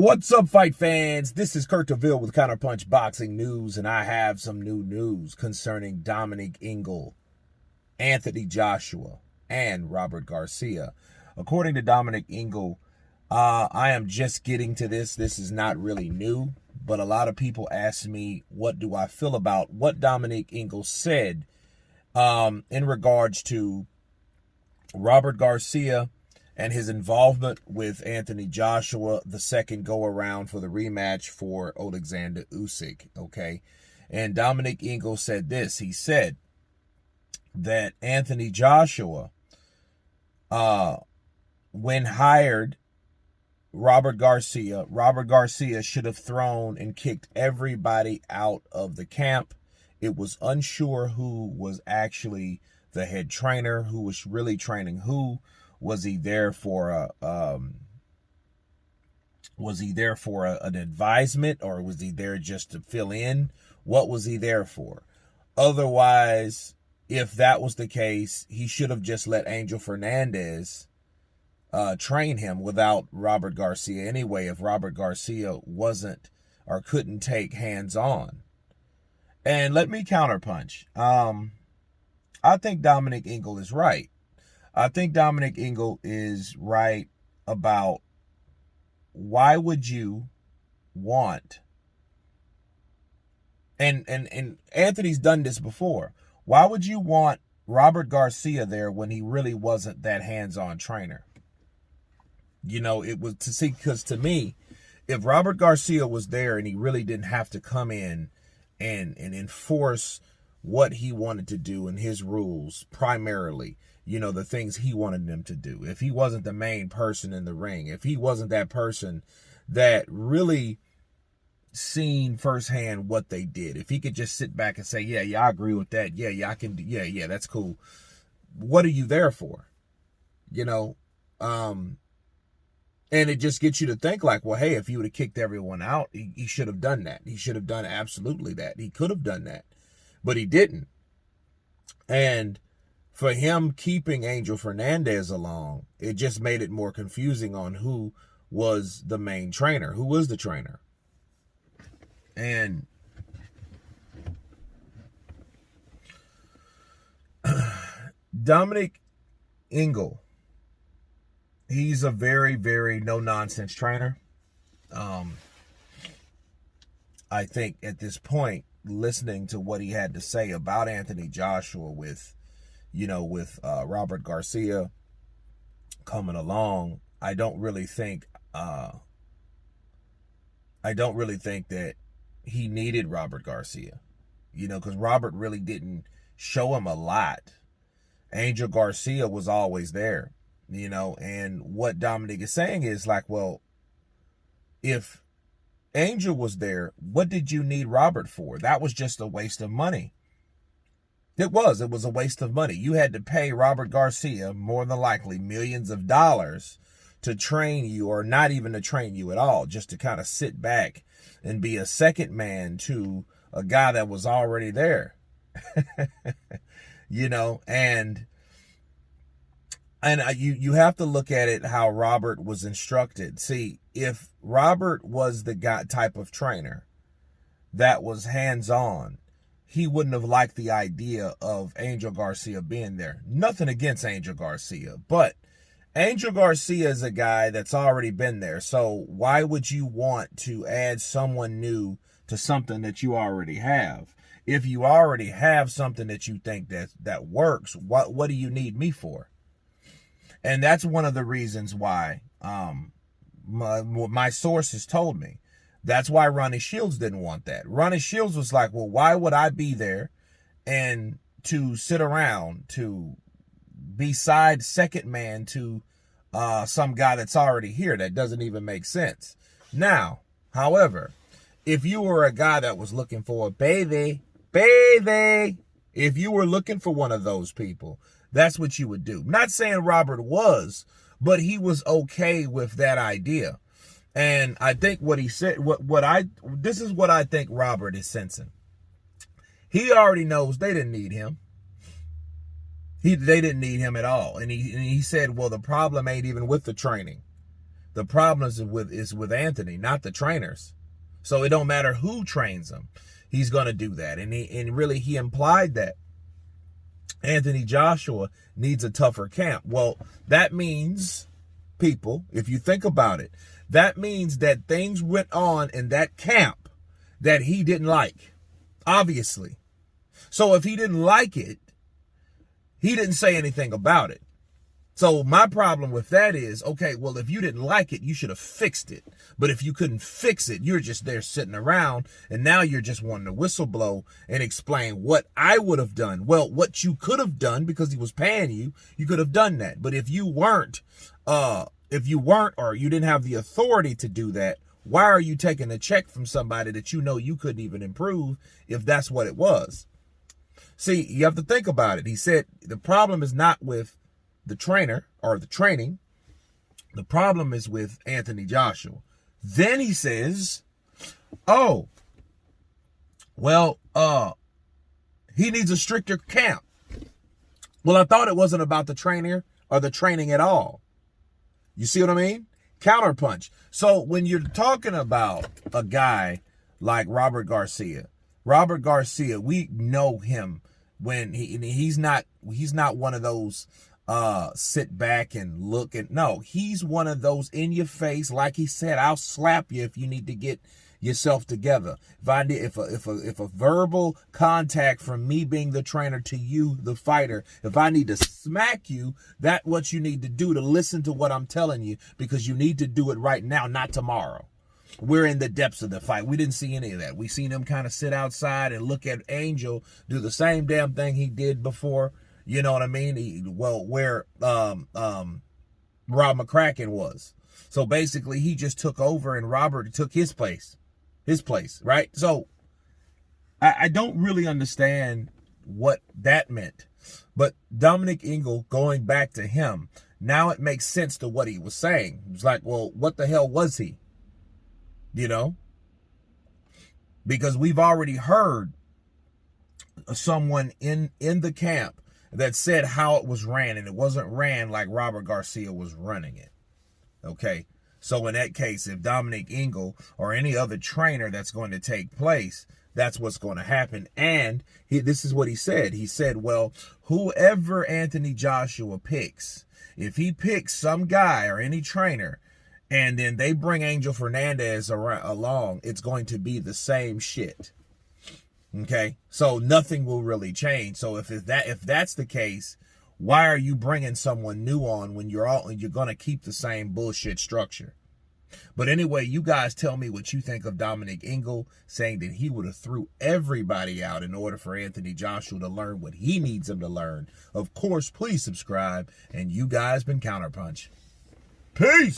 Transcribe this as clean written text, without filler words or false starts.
What's up, fight fans? This is Kurt DeVille with Counterpunch Boxing News, and I have some new news concerning Dominic Ingle, Anthony Joshua, and Robert Garcia. According to Dominic Ingle, I am just getting to this. This is not really new, but a lot of people ask me, what do I feel about what Dominic Ingle said in regards to Robert Garcia and his involvement with Anthony Joshua, the second go-around for the rematch for Alexander Usyk, okay? And Dominic Ingle said this. He said that Anthony Joshua, when hired Robert Garcia should have thrown and kicked everybody out of the camp. It was unsure who was actually the head trainer, who was really training who. Was he there for an advisement, or was he there just to fill in? What was he there for? Otherwise, if that was the case, he should have just let Angel Fernandez train him without Robert Garcia anyway, if Robert Garcia wasn't or couldn't take hands-on. And let me counterpunch. I think Dominic Ingle is right. I think Dominic Ingle is right about why would you want, and Anthony's done this before, why would you want Robert Garcia there when he really wasn't that hands-on trainer? You know, it was to see, because to me, if Robert Garcia was there and he really didn't have to come in and enforce what he wanted to do and his rules primarily, you know, the things he wanted them to do. If he wasn't the main person in the ring, if he wasn't that person that really seen firsthand what they did, if he could just sit back and say, yeah, I agree with that. Yeah, I can do, yeah, that's cool. What are you there for? You know, and it just gets you to think like, well, hey, if he would have kicked everyone out, he should have done that. He should have done absolutely that. He could have done that, but he didn't. And for him keeping Angel Fernandez along, it just made it more confusing on who was the main trainer, who was the trainer. And Dominic Ingle, he's a very, very no-nonsense trainer. I think at this point, listening to what he had to say about Anthony Joshua with Robert Garcia coming along, I don't really think that he needed Robert Garcia, because Robert really didn't show him a lot. Angel Garcia was always there, and what Dominic is saying is like, well, if Angel was there, what did you need Robert for? That was just a waste of money. It was a waste of money. You had to pay Robert Garcia more than likely millions of dollars to train you, or not even to train you at all, just to kind of sit back and be a second man to a guy that was already there. And you have to look at it how Robert was instructed. See, if Robert was the type of trainer that was hands-on, he wouldn't have liked the idea of Angel Garcia being there. Nothing against Angel Garcia, but Angel Garcia is a guy that's already been there. So why would you want to add someone new to something that you already have? If you already have something that you think that works, what do you need me for? And that's one of the reasons why my sources told me. That's why Ronnie Shields didn't want that. Ronnie Shields was like, well, why would I be there and to sit around to be second man to some guy that's already here? That doesn't even make sense. Now, however, if you were a guy that was looking for a baby, if you were looking for one of those people, that's what you would do. Not saying Robert was, but he was okay with that idea. And I think what he said, this is what I think Robert is sensing. He already knows they didn't need him. They didn't need him at all. And he said, well, the problem ain't even with the training. The problem is with Anthony, not the trainers. So it don't matter who trains him. He's going to do that. And he implied that Anthony Joshua needs a tougher camp. Well, that means, people, if you think about it, that means that things went on in that camp that he didn't like, obviously. So if he didn't like it, he didn't say anything about it. So my problem with that is, okay, well, if you didn't like it, you should have fixed it. But if you couldn't fix it, you're just there sitting around, and now you're just wanting to whistle blow and explain what I would have done. Well, what you could have done, because he was paying you, you could have done that. But if you weren't, or you didn't have the authority to do that, why are you taking a check from somebody that you know you couldn't even improve if that's what it was? See, you have to think about it. He said the problem is not with the trainer or the training. The problem is with Anthony Joshua. Then he says, oh, well, he needs a stricter camp. Well, I thought it wasn't about the trainer or the training at all. You see what I mean? Counterpunch. So when you're talking about a guy like Robert Garcia, we know him when he's not one of those sit back and look and no, he's one of those in your face, like he said, I'll slap you if you need to get yourself together. If a verbal contact from me being the trainer to you, the fighter, if I need to smack you, that's what you need to do, to listen to what I'm telling you, because you need to do it right now, not tomorrow. We're in the depths of the fight. We didn't see any of that. We seen him kind of sit outside and look at Angel do the same damn thing he did before. You know what I mean? Where Rob McCracken was. So basically, he just took over and Robert took his place, right? So I don't really understand what that meant. But Dominic Ingle, going back to him, now it makes sense to what he was saying. It was like, well, what the hell was he? You know? Because we've already heard someone in the camp that said how it was ran, and it wasn't ran like Robert Garcia was running it. Okay? So in that case, if Dominic Ingle or any other trainer that's going to take place, that's what's going to happen. And this is what he said. He said, well, whoever Anthony Joshua picks, if he picks some guy or any trainer, and then they bring Angel Fernandez along, it's going to be the same shit. Okay, so nothing will really change. So if that's the case, why are you bringing someone new on when you're going to keep the same bullshit structure? But anyway, you guys tell me what you think of Dominic Ingle saying that he would have threw everybody out in order for Anthony Joshua to learn what he needs him to learn. Of course, please subscribe, and you guys been Counterpunch. Peace.